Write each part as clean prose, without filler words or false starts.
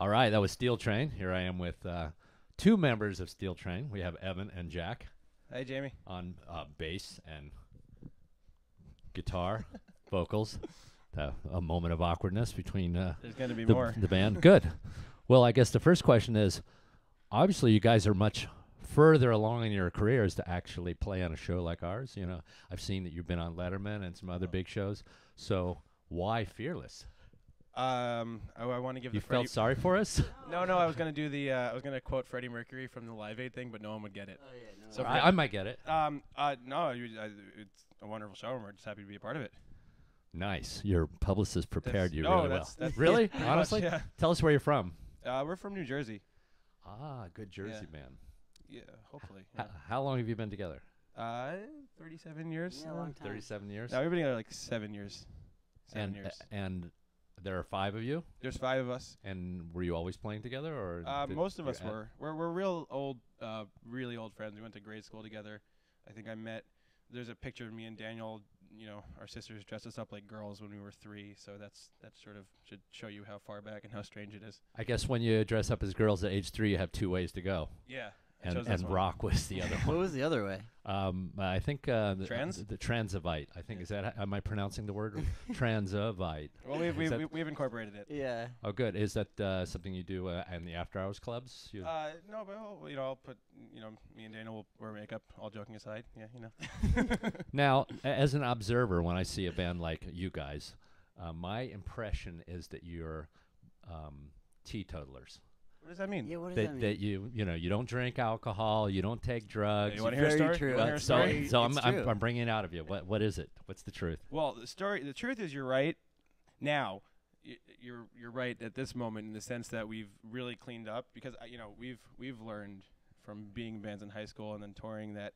All right, that was Steel Train. Here I am with two members of Steel Train. We have Evan and Jack Hey, Jamie. on bass and guitar, vocals. A moment of awkwardness between There's going to be more. the band. Good. Well, I guess the first question is, obviously you guys are much further along in your careers to actually play on a show like ours. You know, I've seen that you've been on Letterman and some other big shows. So why Fearless? I want to give You the Freddie. felt sorry for us? No, I was going to do the. I was going to quote Freddie Mercury from the Live Aid thing, but no one would get it. Oh, yeah, no. So I might get it. no, it's a wonderful show, and we're just happy to be a part of it. Nice. Your publicist prepared you no, really that's- well. that's Really? pretty much, Honestly? yeah. Tell us where you're from. We're from New Jersey. Ah, good Jersey man. Yeah, hopefully. How long have you been together? 37 years. Yeah, a long time. 37 years? No, we've been together like 7 years. 7 years. And there are 5 of you? There's 5 of us. And were you always playing together, or Most of you us add- were. We're real old, really old friends. We went to grade school together. I think I met. There's a picture of me and Daniel. You know, our sisters dressed us up like girls when we were 3. So that sort of should show you how far back and how strange it is. I guess when you dress up as girls at age 3, you have 2 ways to go. Yeah. And rock was the other What one. was the other way? I think Trans? the Transovite. I think is that. Am I pronouncing the word Transovite? Well, Is that- we've incorporated it. Yeah. Oh, good. Is that something you do in the after hours clubs? You No, but I'll put, me and Daniel will wear makeup. All joking aside, yeah, you know. Now, as an observer, when I see a band like you guys, my impression is that you're teetotalers. What does that mean? Yeah, what does that mean? That you don't drink alcohol, you don't take drugs. You want to hear a Very story? true. You wanna hear a It's so story? so It's I'm true. bringing it out of you. What is it? What's the truth? Well, the truth is, you're right. Now, you're right at this moment in the sense that we've really cleaned up because we've learned from being in bands in high school and then touring that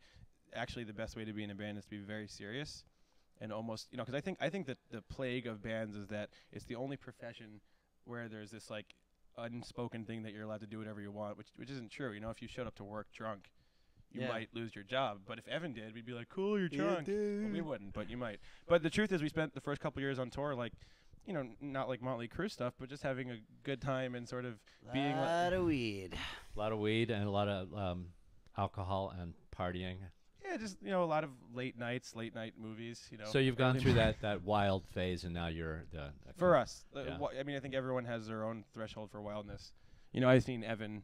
actually the best way to be in a band is to be very serious and almost because I think that the plague of bands is that it's the only profession where there's this like unspoken thing that you're allowed to do whatever you want, which isn't true. If you showed up to work drunk, you Yeah. might lose your job. But if Evan did, we'd be like, cool, you're Yeah, drunk. Well, we wouldn't, but you might. But the truth is, we spent the first couple years on tour, like, not like Motley Crue stuff, but just having a good time and sort of being Lot of weed. A lot of weed and a lot of alcohol and partying. yeah, just a lot of late night movies. So you've gone early through morning. that wild phase, and now you're the For us, Yeah. I mean, I think everyone has their own threshold for wildness. I've seen Evan.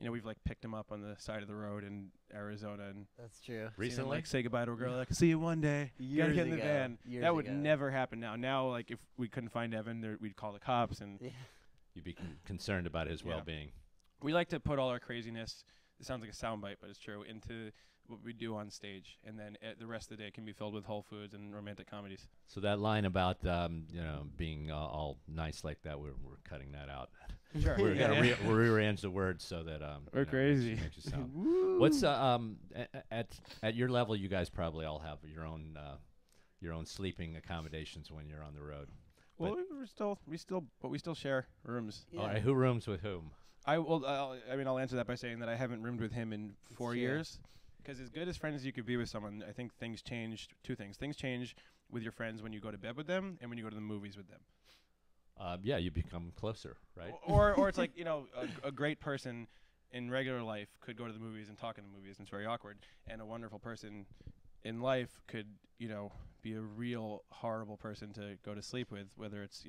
We've like picked him up on the side of the road in Arizona and That's true. seen him, recently. like say goodbye to a girl. Like, see you one day. You gotta Years get in the ago. van. Years That would ago. never happen now. Now, like if we couldn't find Evan, we'd call the cops, and Yeah. You'd be concerned about his Yeah. well-being. we like to put all our craziness. It sounds like a soundbite, but it's true. Into what we do on stage, and then the rest of the day can be filled with Whole Foods and romantic comedies. So that line about being all nice like that, we're cutting that out. Sure. We're Yeah, gonna yeah. rearrange the words so that We're crazy. Makes you sound. What's at your level? You guys probably all have your own sleeping accommodations when you're on the road. Well, we still share rooms. Yeah. All right, who rooms with whom? I'll answer that by saying that I haven't roomed with him in 4 true. years. Because as good as friends as you could be with someone, I think things change. 2 things. Things change with your friends when you go to bed with them and when you go to the movies with them. Yeah, you become closer, right? Or it's like, a great person in regular life could go to the movies and talk in the movies, and it's very awkward. And a wonderful person in life could, be a real horrible person to go to sleep with, whether it's,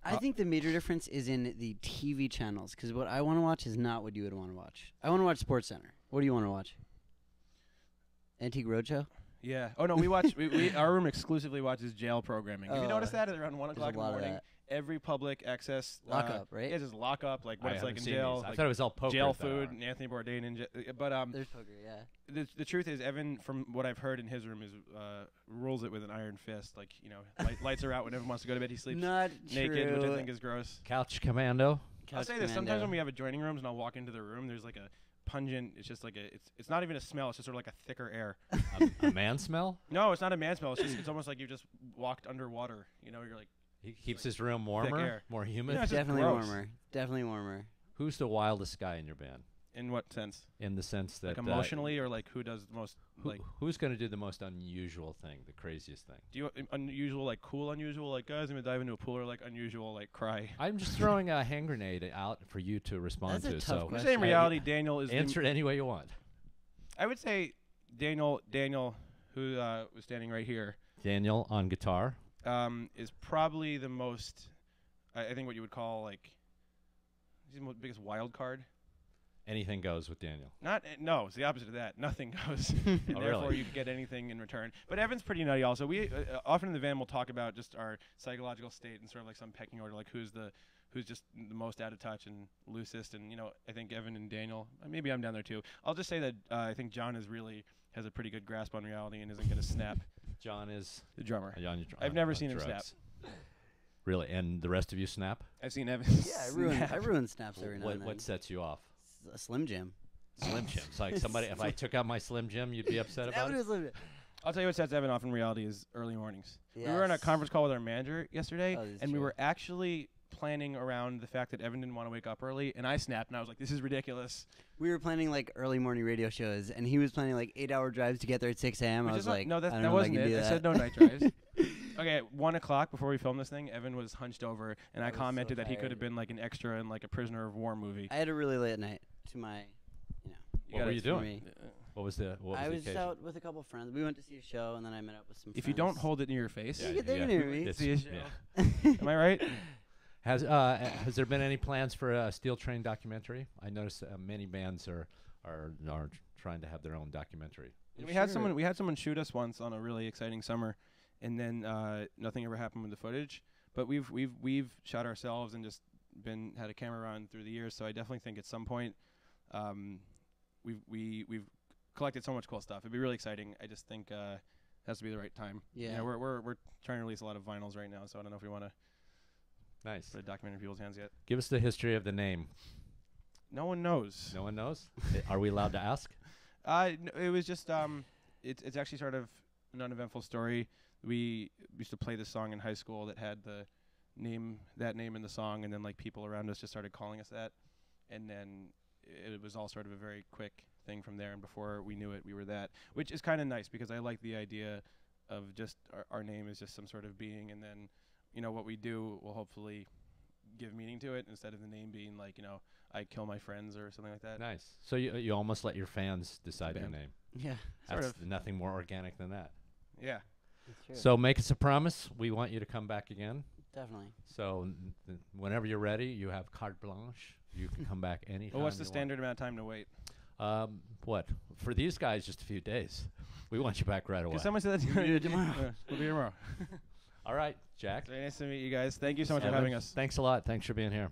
I think the major difference is in the TV channels, because what I want to watch is not what you would want to watch. I want to watch SportsCenter. What do you want to watch? Antique Roadshow? yeah. Oh, no, we watch, our room exclusively watches jail programming. Have you Oh, noticed that at around 1 There's o'clock a in the lot of morning? that. Every public access Lockup, right? Yeah, just lock up, like what I it's like haven't in seen jail. these. I Like thought it was all poker. jail at that food hour. and Anthony Bourdain in jail. But There's poker, yeah. the truth is, Evan, from what I've heard in his room, is rules it with an iron fist. Like lights are out when everyone wants to go to bed. He sleeps Not naked, true. which I think is gross. Couch Commando. I'll Couch say this: sometimes Commando. when we have adjoining rooms and I'll walk into the room, there's like a pungent. It's just like it's not even a smell. It's just sort of like a thicker air. A man smell. No, it's not a man smell. It's almost like you just walked underwater. You're like. He keeps his room warmer, air. more humid. Yeah, it's just Definitely gross. warmer. Definitely warmer. Who's the wildest guy in your band? In what sense? in the sense that Like emotionally, or like who does the most? Like, who's going to do the most unusual thing, the craziest thing? do you unusual, like cool, unusual, like guys, I'm gonna dive into a pool, or like unusual, like cry? I'm just throwing a hand grenade out for you to respond That's a to. tough So I'm question. saying in reality, Daniel is. answer it any way you want. I would say Daniel, who was standing right here, Daniel on guitar. is probably the most. I think what you would call like. He's the biggest wild card. Anything goes with Daniel. No, it's the opposite of that. Nothing goes, and Oh, therefore really? you get anything in return. But Evan's pretty nutty. Also, we often in the van we'll talk about just our psychological state and sort of like some pecking order, like who's just the most out of touch and loosest. And I think Evan and Daniel. Maybe I'm down there too. I'll just say that I think John has a pretty good grasp on reality and isn't going to snap. John is The drummer. on I've never seen him snap. Really? And the rest of you snap? I've seen Evan. Yeah, I ruin snaps every now What and then. what sets you off? A Slim Jim. Slim Jims. Like somebody, if I took out my Slim Jim, you'd be upset about it? I'll tell you what sets Evan off in reality is early mornings. We were on a conference call with our manager yesterday, Oh, this is and we true. were actually planning around the fact that Evan didn't want to wake up early, and I snapped, and I was like, this is ridiculous. We were planning like early morning radio shows, and he was planning like 8-hour drives to get there at 6 a.m. I Which was is not- like, no, I that don't that know if I wasn't can it. do I that. said no night drives. Okay, at 1 o'clock before we filmed this thing, Evan was hunched over, and I I was so commented that he could tired. have been like an extra in like a prisoner of war movie. I had a really late night to my, What were you for doing? me. What was the I the was occasion? out with a couple friends. We went to see a show, and then I met up with some If friends. you don't hold it near your face, Yeah, they can hear me. It's- See a show. yeah. am I right? Has there been any plans for a Steel Train documentary? I noticed many bands are trying to have their own documentary. We had someone shoot us once on a really exciting summer, and then nothing ever happened with the footage. But we've shot ourselves and just had a camera run through the years. So I definitely think at some point, we've collected so much cool stuff. It'd be really exciting. I just think it has to be the right time. Yeah. We're trying to release a lot of vinyls right now, so I don't know if we want to Nice. put a documentary in people's hands yet. Give us the history of the name. No one knows. No one knows. Are we allowed to ask? It was just it's actually sort of an uneventful story. We used to play this song in high school that had that name in the song, and then like people around us just started calling us that, and then it was all sort of a very quick thing from there. And before we knew it, we were that, which is kind of nice because I like the idea of just our name is just some sort of being, and then what we do will hopefully give meaning to it instead of the name being like I kill my friends or something like that. Nice. So you almost let your fans decide your Band. name. Yeah, Sort That's of. nothing more organic than that. Yeah. that's true. So make us a promise. We want you to come back again. Definitely. So whenever you're ready, you have carte blanche. You can come back anytime. Well, what's the you want. standard amount of time to wait? What? For these guys, just a few days. We want you back right away. Because someone said that We'll do it tomorrow. We'll be here tomorrow. All right, Jack. Very nice to meet you guys. Thank you so much for having us. Thanks a lot. Thanks for being here.